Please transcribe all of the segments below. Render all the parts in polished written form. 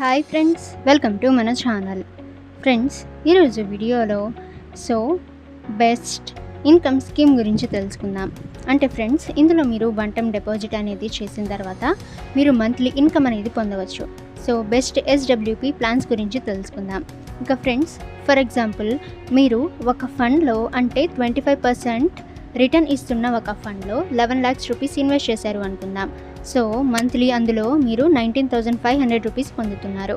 Hi friends, welcome to మన channel. Friends, ఈరోజు వీడియోలో బెస్ట్ ఇన్కమ్ స్కీమ్ గురించి తెలుసుకుందాం. అంటే ఫ్రెండ్స్, ఇందులో మీరు 1 టైం డిపాజిట్ అనేది చేసిన తర్వాత మీరు మంత్లీ ఇన్కమ్ అనేది పొందవచ్చు. బెస్ట్ SWP ప్లాన్స్ గురించి తెలుసుకుందాం. ఇక ఫ్రెండ్స్, ఫర్ ఎగ్జాంపుల్ మీరు ఒక ఫండ్లో అంటే 25% రిటర్న్ ఇస్తున్న ఒక ఫండ్లో 11 lakhs రూపీస్ ఇన్వెస్ట్ చేశారు అనుకుందాం. మంత్లీ అందులో మీరు 19,500 రూపీస్ పొందుతున్నారు.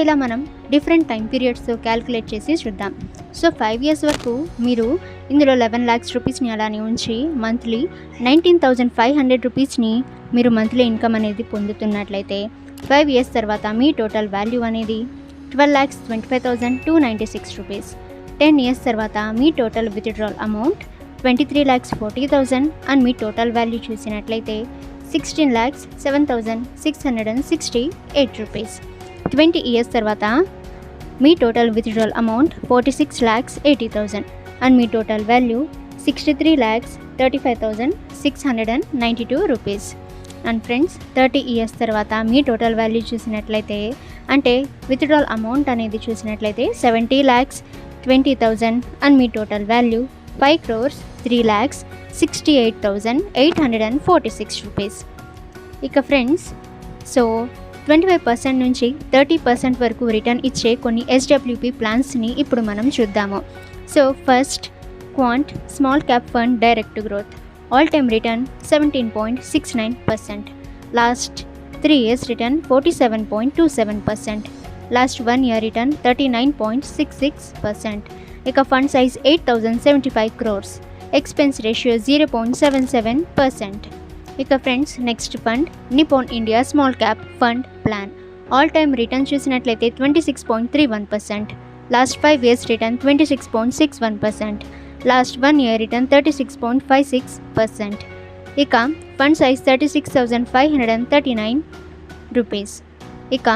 ఇలా మనం డిఫరెంట్ టైం పీరియడ్స్తో క్యాల్కులేట్ చేసి చూద్దాం. 5 years వరకు మీరు ఇందులో 11 lakhs రూపీస్ని అలానే ఉంచి మంత్లీ 19,500 రూపీస్ని మీరు మంత్లీ ఇన్కమ్ అనేది పొందుతున్నట్లయితే 5 years తర్వాత మీ టోటల్ వాల్యూ అనేది 12,25,296 రూపీస్. 10 years తర్వాత మీ టోటల్ విత్డ్రాల్ అమౌంట్ 23,40,000 అండ్ మీ టోటల్ వాల్యూ చూసినట్లయితే 16,07,668 రూపీస్. 20 years తర్వాత మీ టోటల్ విత్డ్రాల్ అమౌంట్ 46,80,000 అండ్ మీ total value 63,35,692 rupees. And friends, 30 years తర్వాత మీ టోటల్ వాల్యూ చూసినట్లయితే అంటే విత్డ్రాల్ అమౌంట్ అనేది చూసినట్లయితే 70,20,000 అండ్ మీ టోటల్ వాల్యూ 5,03,68,846 రూపీస్. ఇక ఫ్రెండ్స్, 25% నుంచి 30% వరకు రిటర్న్ ఇచ్చే కొన్ని SWP ప్లాన్స్ని ఇప్పుడు మనం చూద్దాము. First, quant small cap fund direct growth. All time return 17.69%. Last 3 years return 47.27%. Last 1 year return 39.66%. ఇక fund size 8,075 crores. Expense ratio 0.77%. ఇక friends, next fund Nippon India small cap fund plan. All time return చూసినట్లయితే 26.31%. Last 5 years return 26.61%. Last 1 year return 36.56%. ఇక fund size 36,539 rupees. ఇక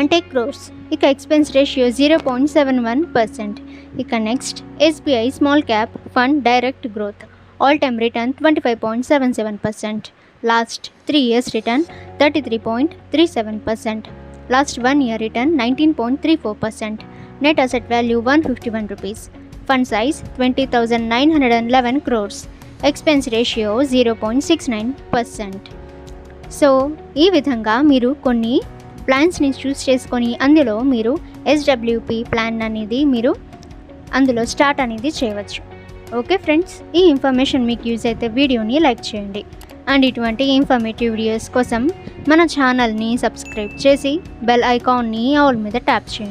అంటే క్రోర్స్. ఇక expense ratio 0.71%. ఇక next SBI small cap fund direct growth. All time return 25.77%. Last 3 years return 33.37%. Last 1 year return 19.34%. Net asset value 151 rupees. Fund size 20,911 crores. Expense ratio 0.69%. ఈ విధంగా మీరు కొన్ని ప్లాన్స్ని చూస్ చేసుకొని అందులో మీరు SWP ప్లాన్ అనేది మీరు అందులో స్టార్ట్ అనేది చేయవచ్చు. ఓకే ఫ్రెండ్స్, ఈ ఇన్ఫర్మేషన్ మీకు యూజ్ అయితే వీడియోని లైక్ చేయండి. అండ్ ఇటువంటి ఇన్ఫర్మేటివ్ వీడియోస్ కోసం మన ఛానల్ని సబ్స్క్రైబ్ చేసి బెల్ ఐకాన్ని ఆల్ మీద ట్యాప్ చేయండి.